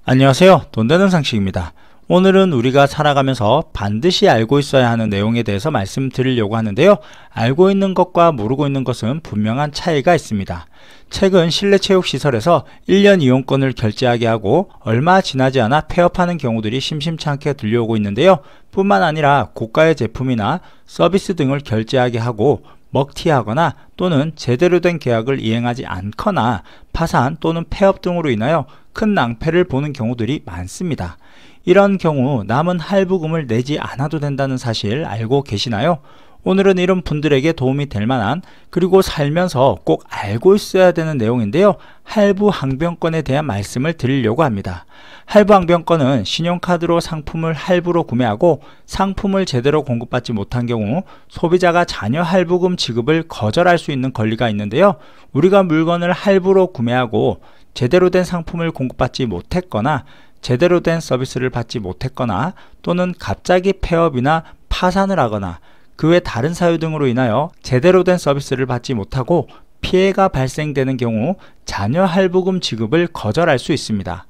안녕하세요. 돈 되는 상식입니다. 오늘은 우리가 살아가면서 반드시 알고 있어야 하는 내용에 대해서 말씀드리려고 하는데요. 알고 있는 것과 모르고 있는 것은 분명한 차이가 있습니다. 최근 실내체육시설에서 1년 이용권을 결제하게 하고 얼마 지나지 않아 폐업하는 경우들이 심심찮게 들려오고 있는데요. 뿐만 아니라 고가의 제품이나 서비스 등을 결제하게 하고 먹튀하거나 또는 제대로 된 계약을 이행하지 않거나 파산 또는 폐업 등으로 인하여 큰 낭패를 보는 경우들이 많습니다. 이런 경우 남은 할부금을 내지 않아도 된다는 사실 알고 계시나요? 오늘은 이런 분들에게 도움이 될 만한 그리고 살면서 꼭 알고 있어야 되는 내용인데요. 할부 항변권에 대한 말씀을 드리려고 합니다. 할부 항변권은 신용카드로 상품을 할부로 구매하고 상품을 제대로 공급받지 못한 경우 소비자가 잔여 할부금 지급을 거절할 수 있는 권리가 있는데요. 우리가 물건을 할부로 구매하고 제대로 된 상품을 공급받지 못했거나 제대로 된 서비스를 받지 못했거나 또는 갑자기 폐업이나 파산을 하거나 그 외 다른 사유 등으로 인하여 제대로 된 서비스를 받지 못하고 피해가 발생되는 경우 잔여 할부금 지급을 거절할 수 있습니다.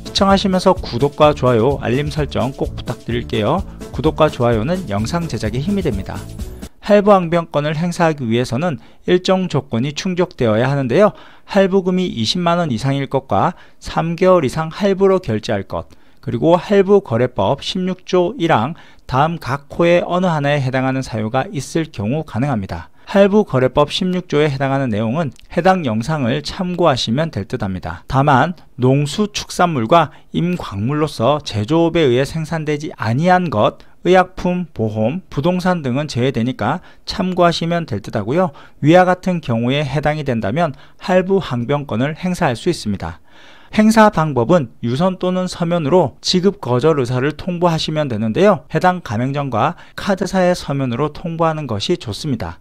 시청하시면서 구독과 좋아요, 알림 설정 꼭 부탁드릴게요. 구독과 좋아요는 영상 제작에 힘이 됩니다. 할부 항변권을 행사하기 위해서는 일정 조건이 충족되어야 하는데요. 할부금이 20만원 이상일 것과 3개월 이상 할부로 결제할 것, 그리고 할부거래법 16조 1항 다음 각 호의 어느 하나에 해당하는 사유가 있을 경우 가능합니다. 할부거래법 16조에 해당하는 내용은 해당 영상을 참고하시면 될 듯 합니다. 다만 농수축산물과 임광물로서 제조업에 의해 생산되지 아니한 것, 의약품, 보험, 부동산 등은 제외되니까 참고하시면 될 듯 하고요. 위와 같은 경우에 해당이 된다면 할부 항변권을 행사할 수 있습니다. 행사 방법은 유선 또는 서면으로 지급 거절 의사를 통보하시면 되는데요. 해당 가맹점과 카드사의 서면으로 통보하는 것이 좋습니다.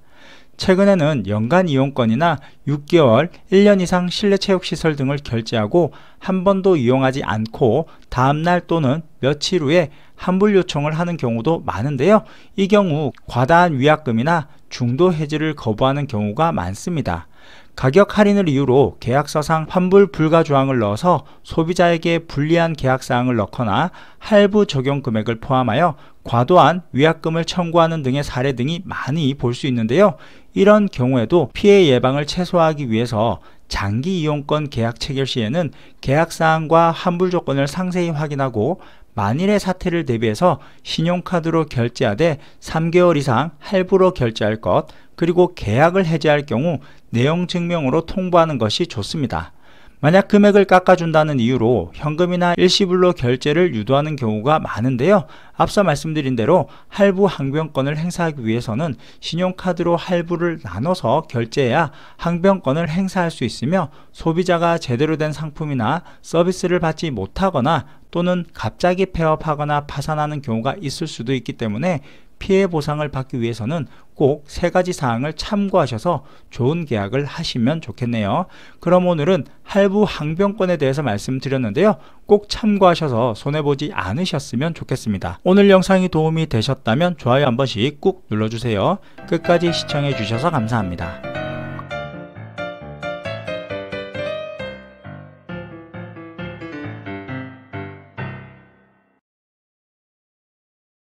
최근에는 연간 이용권이나 6개월, 1년 이상 실내체육시설 등을 결제하고 한 번도 이용하지 않고 다음날 또는 며칠 후에 환불 요청을 하는 경우도 많은데요. 이 경우 과다한 위약금이나 중도 해지를 거부하는 경우가 많습니다. 가격 할인을 이유로 계약서상 환불 불가 조항을 넣어서 소비자에게 불리한 계약사항을 넣거나 할부 적용 금액을 포함하여 과도한 위약금을 청구하는 등의 사례 등이 많이 볼 수 있는데요. 이런 경우에도 피해 예방을 최소화하기 위해서 장기 이용권 계약 체결 시에는 계약사항과 환불 조건을 상세히 확인하고 만일의 사태를 대비해서 신용카드로 결제하되 3개월 이상 할부로 결제할 것, 그리고 계약을 해지할 경우 내용 증명으로 통보하는 것이 좋습니다. 만약 금액을 깎아준다는 이유로 현금이나 일시불로 결제를 유도하는 경우가 많은데요. 앞서 말씀드린 대로 할부 항변권을 행사하기 위해서는 신용카드로 할부를 나눠서 결제해야 항변권을 행사할 수 있으며 소비자가 제대로 된 상품이나 서비스를 받지 못하거나 또는 갑자기 폐업하거나 파산하는 경우가 있을 수도 있기 때문에 피해 보상을 받기 위해서는 꼭 3가지 사항을 참고하셔서 좋은 계약을 하시면 좋겠네요. 그럼 오늘은 할부 항변권에 대해서 말씀드렸는데요. 꼭 참고하셔서 손해보지 않으셨으면 좋겠습니다. 오늘 영상이 도움이 되셨다면 좋아요 한 번씩 꾹 눌러주세요. 끝까지 시청해 주셔서 감사합니다.